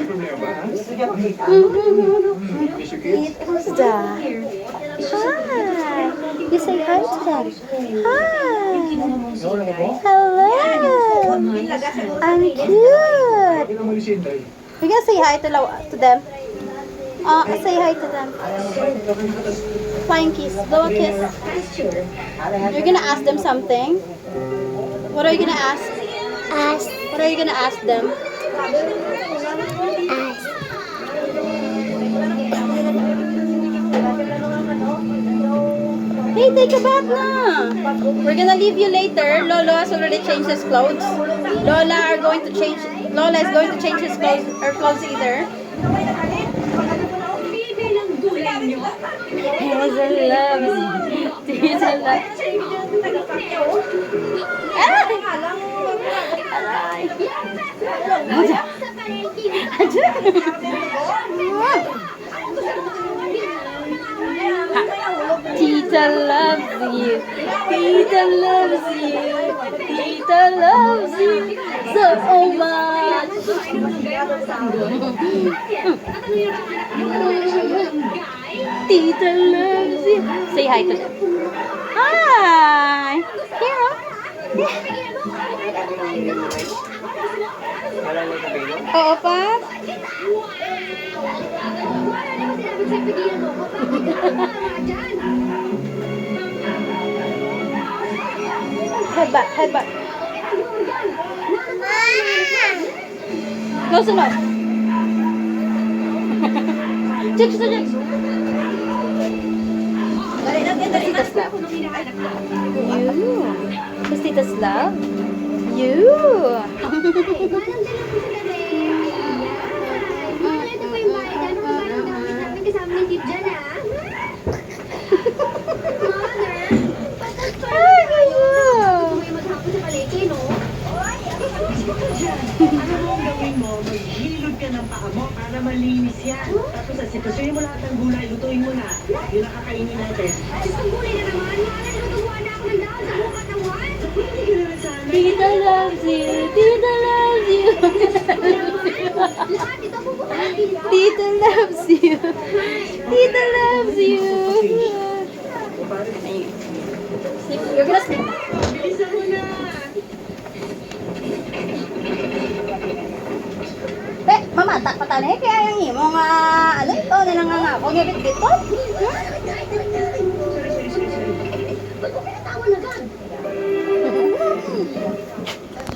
Who's that? Hi. You say hi to them. Hi. Hello. I'm cute. You gonna say hi to them? Say hi to them. Flying kiss. Blow a kiss. You're gonna ask them something? What are you gonna ask? What are you gonna ask them? Hey, take a bath na. We're gonna leave you later. Lolo has already changed his clothes. Lola is going to change his clothes, her clothes either. Hazel loves you. Hazel loves you. Tita loves you. Tita loves you. Tita loves you so much. Tita loves you. Say hi to them. Hi. Here. Oo pa. Headbutt, headbutt. Close enough. Chicks to chicks. Tita's love. You. Who's Tita's love? You. Maghilod ka ng paa mo para malinis yan. Tapos asipasuyin mo lahat ng gulay, lutuin mo na. Yun ang kakainin natin. Ang gulay na naman, nakakatuwa na ako ng dahon sa buong katawan. Hindi ka naman sana. Tita loves you. Tita loves you. Lahat ito pupunta dito. Tita loves you. Tita loves you. You're gonna sleep. Bilisan mo na. Mama, tak patane kaya yung imo nga ano ito nilang nga ako nga bit-bit ko.